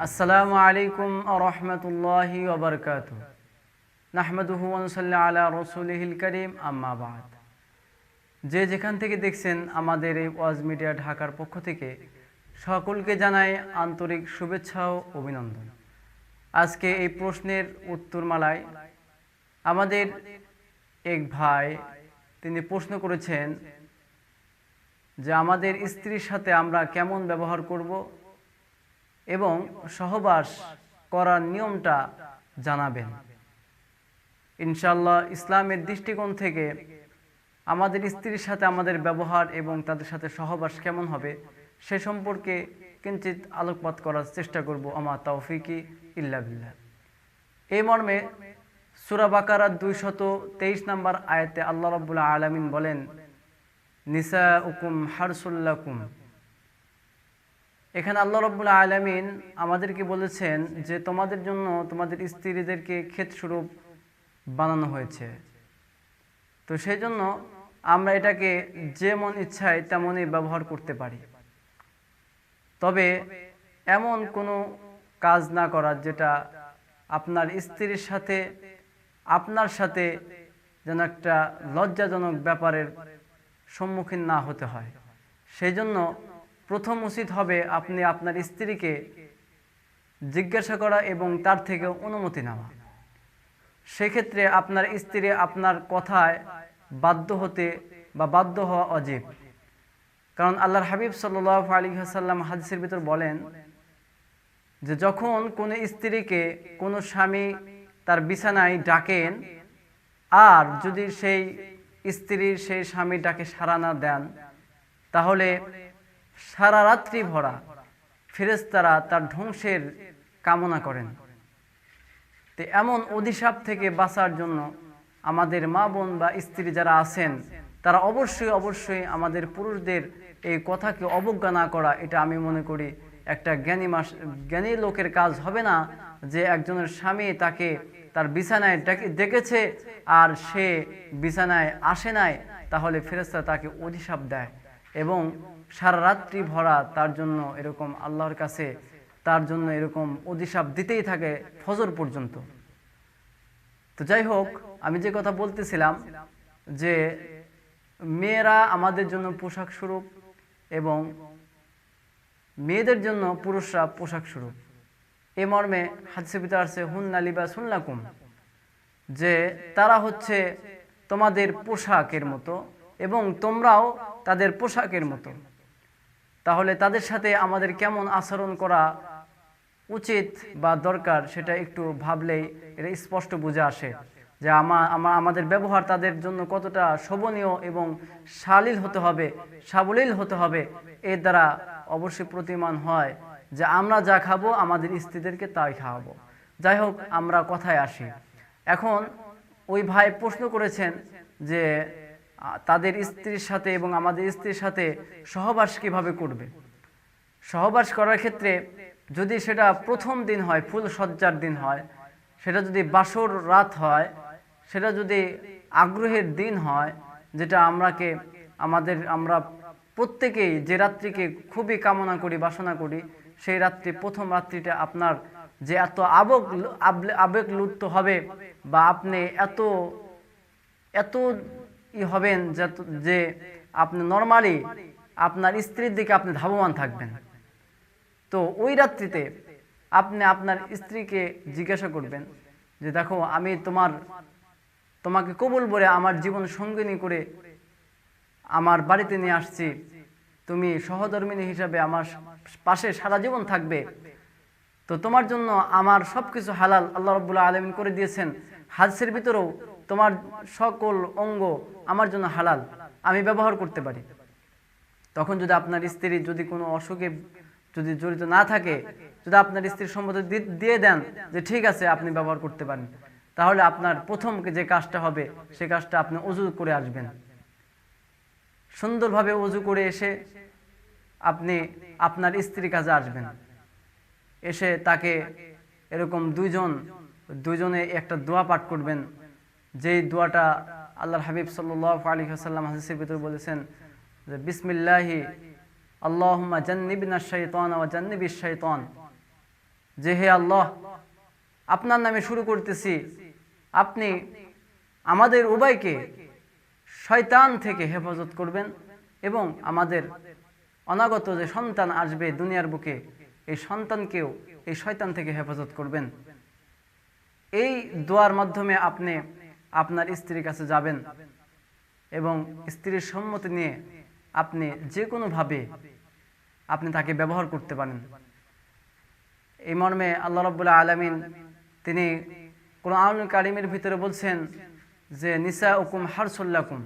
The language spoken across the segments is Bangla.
আসসালামু আলাইকুম ওয়া রাহমাতুল্লাহি ওয়া বারাকাতুহু নাহমাদুহু ওয়া নুসাল্লি আলা রাসূলিহিল কারীম আম্মা বাদ। যে যেখান থেকে দেখছেন আমাদের এই ওয়াজ মিডিয়া ঢাকার পক্ষ থেকে সকলকে জানাই আন্তরিক শুভেচ্ছা ও অভিনন্দন। আজকে এই প্রশ্নের উত্তরমালায় আমাদের এক ভাই তিনি প্রশ্ন করেছেন যে আমাদের স্ত্রীর সাথে আমরা কেমন ব্যবহার করব এবং সহবাস করার নিয়মটা জানাবেন। ইনশাআল্লাহ ইসলামের দৃষ্টিকোণ থেকে আমাদের স্ত্রীর সাথে আমাদের ব্যবহার এবং তাদের সাথে সহবাস কেমন হবে সে সম্পর্কে কিঞ্চিত আলোকপাত করার চেষ্টা করব। আমা তাওফিকি ইল্লা বিল্লাহ। এই মর্মে সূরা বাকারার 223 নম্বর আয়াতে আল্লাহ রাব্বুল আলামিন বলেন, নিসাউকুম হারসুল লাকুম। এখানে আল্লাহ রাব্বুল আলামিন আমাদেরকে বলেছেন যে তোমাদের জন্য তোমাদের স্ত্রীদেরকে ক্ষেতস্বরূপ বানানো হয়েছে। তো সেই জন্য আমরা এটাকে যেমন ইচ্ছায় তেমনই ব্যবহার করতে পারি, তবে এমন কোনো কাজ না করার যেটা আপনার স্ত্রীর সাথে আপনার সাথে যেন একটা লজ্জাজনক ব্যাপারের সম্মুখীন না হতে হয়। সেই জন্য প্রথম উচিত হবে আপনি আপনার স্ত্রীকে জিজ্ঞাসা করা এবং তার থেকে অনুমতি নেওয়া। সেক্ষেত্রে আপনার স্ত্রী আপনার কথায় বাধ্য হতে বা বাধ্য হওয়া অজীব। কারণ আল্লাহর হাবিব সাল্লাল্লাহু আলাইহি ওয়াসাল্লাম হাদিসের ভিতর বলেন যে যখন কোনো স্ত্রীকে কোনো স্বামী তার বিছানায় ডাকেন আর যদি সেই স্ত্রীর সেই স্বামী ডাকে সাড়া না দেন, তাহলে সারা রাত্রি ভরা ফেরেশতারা তার ধ্বংসের কামনা করেন। তো এমন অভিশাপ থেকে বাঁচার জন্য আমাদের মা বোন বা স্ত্রী যারা আছেন তারা অবশ্যই আমাদের পুরুষদের এই কথাকে অবজ্ঞা না করা, এটা আমি মনে করি একটা জ্ঞানী লোকের কাজ হবে না। যে একজনের স্বামী তাকে তার বিছানায় ডেকেছে আর সে বিছানায় আসে নাই, তাহলে ফেরেশতা তাকে অভিশাপ দেয় এবং সারা রাত্রি ভরা তার জন্য এরকম আল্লাহর কাছে তার জন্য এরকম অভিশাপ দিতেই থাকে ফজর পর্যন্ত। তো যাই হোক, আমি যে কথা বলতেছিলাম যে মেয়েরা আমাদের জন্য পোশাক স্বরূপ এবং মেয়েদের জন্য পুরুষরা পোশাক স্বরূপ। এ মর্মে হাদিসে ভিতরে আছে হুন্না লিবাসুন লাকুম, যে তারা হচ্ছে তোমাদের পোশাকের মতো এবং তোমরাও তাদের পোশাকের মতো। তাহলে তাদের সাথে আমাদের কেমন আচরণ করা উচিত বা দরকার সেটা একটু ভাবলেই এটা স্পষ্ট বুঝে আসে যে আমাদের ব্যবহার তাদের জন্য কতটা শোভনীয় এবং সাবলীল হতে হবে। এর দ্বারা অবশ্যই প্রতিমান হয় যে আমরা যা খাবো আমাদের স্ত্রীদেরকে তাই খাওয়াবো। যাই হোক, আমরা কথায় আসি। এখন ওই ভাই প্রশ্ন করেছেন যে তাদের স্ত্রীর সাথে এবং আমাদের স্ত্রীর সাথে সহবাস কিভাবে করবে। সহবাস করার ক্ষেত্রে যদি সেটা প্রথম দিন হয়, ফুল সজ্জার দিন হয়, সেটা যদি বাসর রাত হয়, সেটা যদি আগ্রহের দিন হয়, যেটা আমরা প্রত্যেকেই যে রাত্রিকে খুবই কামনা করি বাসনা করি, সেই রাত্রি প্রথম রাত্রিটা আপনার যে এত আবেগ লুপ্ত হবে বা আপনি এত হবেন যে আপনি নর্মালি আপনার স্ত্রীর দিকে আপনি ধাবমান থাকবেন। তো ওই রাত্রিতে আপনি আপনার স্ত্রীকে জিজ্ঞাসা করবেন যে দেখো, আমি তোমাকে কবুল বলে আমার জীবন সঙ্গিনী করে আমার বাড়িতে নিয়ে আসছি, তুমি সহধর্মিণী হিসাবে আমার পাশে সারা জীবন থাকবে। তো তোমার জন্য আমার সবকিছু হালাল আল্লাহ রাব্বুল আলামিন করে দিয়েছেন। হাদিসের ভিতরেও তোমার সকল অঙ্গ আমার জন্য হালাল, আমি ব্যবহার করতে পারি। তখন যদি আপনার স্ত্রী যদি কোনো অসুখে যদি জড়িত না থাকে, যদি আপনার স্ত্রীর সম্মতি দিয়ে দেন যে ঠিক আছে আপনি ব্যবহার করতে পারেন, তাহলে আপনার প্রথম যে কাজটা হবে সে কাজটা আপনি ওযু করে আসবেন। সুন্দরভাবে ওযু করে এসে আপনি আপনার স্ত্রীর কাছে আসবেন। এসে তাকে এরকম দুইজনে একটা দোয়া পাঠ করবেন, যেই দোয়াটা আল্লাহর হাবিব সাল্লাল্লাহু আলাইহি ওয়াসাল্লাম হাদিসের ভিতরে বলেছেন যে বিসমিল্লাহি আল্লাহুম্মা জান্নিবনা শাইতানা ওয়া জান্নিবিশ শাইতান, যে হে আল্লাহ, আপনার নামে শুরু করতেছি, আপনি আমাদের উভয়কে শয়তান থেকে হেফাজত করবেন এবং আমাদের অনাগত যে সন্তান আসবে দুনিয়ার বুকে, এই সন্তানকেও এই শয়তান থেকে হেফাজত করবেন। এই দোয়ার মাধ্যমে আপনি আপনার স্ত্রীর কাছে যাবেন এবং স্ত্রীর সম্মতি নিয়ে আপনি যে কোনোভাবে আপনি তাকে ব্যবহার করতে পারেন। এই মর্মে আল্লাহ রাব্বুল আলামিন তিনি কুরআনুল কারীমের ভিতরে বলছেন যে নিসাউকুম হারসুল লাকুম,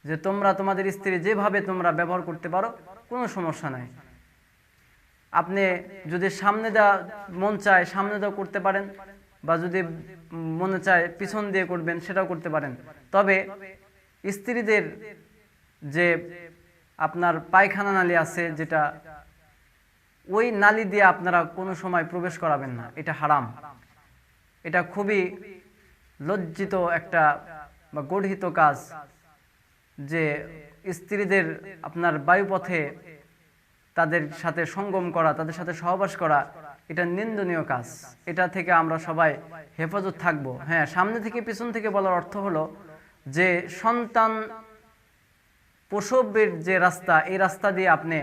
যে তোমরা তোমাদের স্ত্রী যেভাবে তোমরা ব্যবহার করতে পারো, কোনো সমস্যা নাই। আপনি যদি সামনে দেওয়া মন চায় সামনে দেওয়া করতে পারেন, বা যদি মনে চায় পিছন দিয়ে করবেন সেটাও করতে পারেন। তবে স্ত্রীদের যে আপনার পায়খানা নালী আছে, যেটা ওই নালী দিয়ে আপনারা কোনো সময় প্রবেশ করাবেন না, এটা হারাম। এটা খুবই লজ্জিত একটা বা গর্হিত কাজ, যে স্ত্রীদের আপনার বায়ুপথে তাদের সাথে সঙ্গম করা, তাদের সাথে সহবাস করা, এটা নিন্দনীয় কাজ। এটা থেকে আমরা সবাই হেফাজত থাকবো। হ্যাঁ, সামনে থেকে পিছন থেকে বলার অর্থ হলো যে সন্তান প্রসবের যে রাস্তা, এই রাস্তা দিয়ে আপনি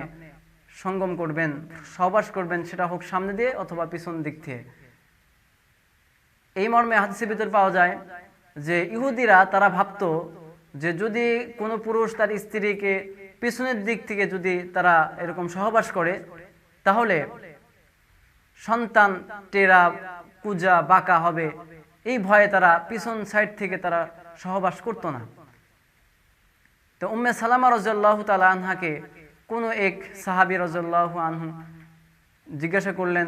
সঙ্গম করবেন, সহবাস করবেন, সেটা হোক সামনে দিয়ে অথবা পিছন দিক থেকে। এই মর্মে হাদিসের ভিতর পাওয়া যায় যে ইহুদিরা তারা ভাবতো যে যদি কোনো পুরুষ তার স্ত্রীকে পিছনের দিক থেকে যদি তারা এরকম সহবাস করে, তাহলে সন্তান টেরা কুজা বাঁকা হবে। এই ভয়ে তারা পিছন সাইড থেকে তারা সহবাস করতো না। তো উম্মে সালামা রাদিয়াল্লাহু তাআলা আনহাকে কোনো এক সাহাবী রাদিয়াল্লাহু আনহু জিজ্ঞাসা করলেন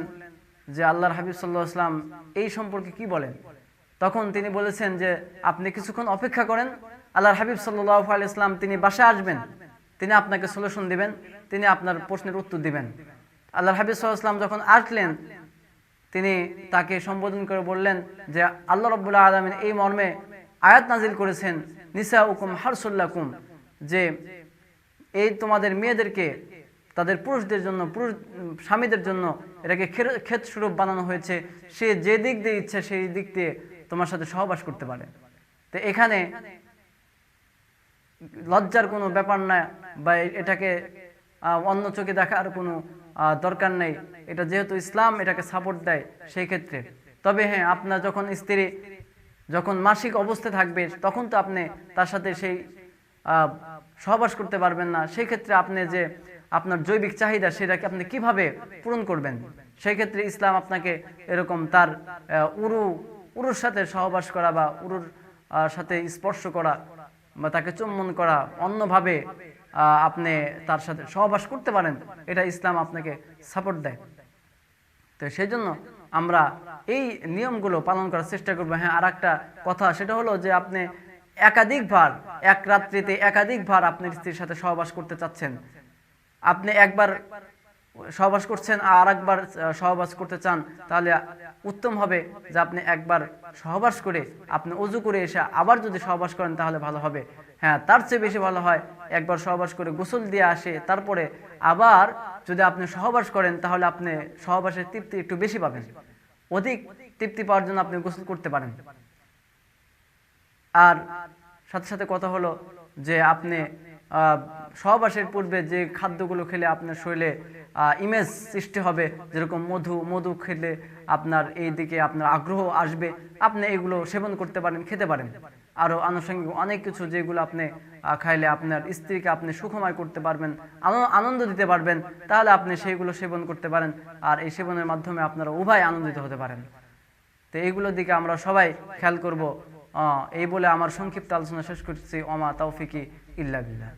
যে আল্লাহর হাবিব সাল্লাল্লাহু আলাইহি ওয়াসাল্লাম এই সম্পর্কে কি বলেন? তখন তিনি বলেছেন যে আপনি কিছুক্ষণ অপেক্ষা করেন, আল্লাহর হাবিব সাল্লাল্লাহু আলাইহি ওয়াসাল্লাম তিনি বাসায় আসবেন, তিনি আপনাকে সলিউশন দিবেন, তিনি আপনার প্রশ্নের উত্তর দিবেন। আল্লাহর হাবিব সাল্লাল্লাহু আলাইহি ওয়াসাল্লাম যখন আসলেন, তিনি তাকে সম্বোধন করে বললেন যে আল্লাহ রাব্বুল আলামিন এই মর্মে আয়াত নাজিল করেছেন, নিসাউকুম হারসুল লাকুম, যে এই তোমাদের মেয়েদেরকে তাদের পুরুষদের জন্য, পুরুষ স্বামীদের জন্য এটাকে ক্ষেত স্বরূপ বানানো হয়েছে, সে যে দিক দিয়ে ইচ্ছে সেই দিক দিয়ে তোমার সাথে সহবাস করতে পারে। তো এখানে লজ্জার কোনো ব্যাপার না, বা এটাকে অন্য চোখে দেখার কোনো দরকার নেই। এটা যেহেতু ইসলাম এটাকে সাপোর্ট দেয় সেই ক্ষেত্রে। তবে হ্যাঁ, আপনার যখন স্ত্রী যখন মাসিক অবস্থায় থাকবে, তখন তো আপনি তার সাথে সেই সহবাস করতে পারবেন না। সেই ক্ষেত্রে আপনি যে আপনার জৈবিক চাহিদা, সেটাকে আপনি কিভাবে পূরণ করবেন? সেই ক্ষেত্রে ইসলাম আপনাকে এরকম তার উরুর সাথে সহবাস করা, বা উরুর সাথে স্পর্শ করা, বা তাকে চুম্বন করা, অন্যভাবে আপনি তার সাথে সহবাস করতে পারেন, এটা ইসলাম আপনাকে সাপোর্ট দেয়। তো সেই জন্য আমরা এই নিয়মগুলো পালন করার চেষ্টা করবো। হ্যাঁ, আর একটা কথা, সেটা হলো যে আপনি একাধিকবার এক রাত্রিতে একাধিকবার আপনার স্ত্রীর সাথে সহবাস করতে চাচ্ছেন, আপনি একবার সহবাস করছেন আর একবার সহবাস করতে চান, তাহলে উত্তম হবে যে আপনি একবার সহবাস করে আপনি ওযু করে এসে আবার যদি সহবাস করেন তাহলে ভালো হবে। হ্যাঁ, তার চেয়ে বেশি ভালো হয় একবার সহবাস করে গোসল দিয়ে আসে, তারপরে আবার যদি আপনি সহবাস করেন, তাহলে আপনি সহবাসের তৃপ্তি একটু বেশি পাবেন। অধিক তৃপ্তি পাওয়ার জন্য আপনি গোসল করতে পারেন। আর সাথে সাথে কথা হলো যে আপনি সহবাসের পূর্বে যে খাদ্যগুলো খেলে আপনার শরীরে ইমেজ সৃষ্টি হবে, যেরকম মধু খেলে আপনার এই দিকে আপনার আগ্রহ আসবে, আপনি এগুলো সেবন করতে পারেন, খেতে পারেন। আরও আনুষঙ্গিক অনেক কিছু যেগুলো আপনি খাইলে আপনার স্ত্রীকে আপনি সুখময় করতে পারবেন, আনন্দ দিতে পারবেন, তাহলে আপনি সেইগুলো সেবন করতে পারেন। আর এই সেবনের মাধ্যমে আপনারা উভয় আনন্দিত হতে পারেন। তো এইগুলোর দিকে আমরা সবাই খেয়াল করব। এই বলে আমার সংক্ষিপ্ত আলোচনা শেষ করছি। ওমা তৌফিকি ইল্লা বিল্লাহ।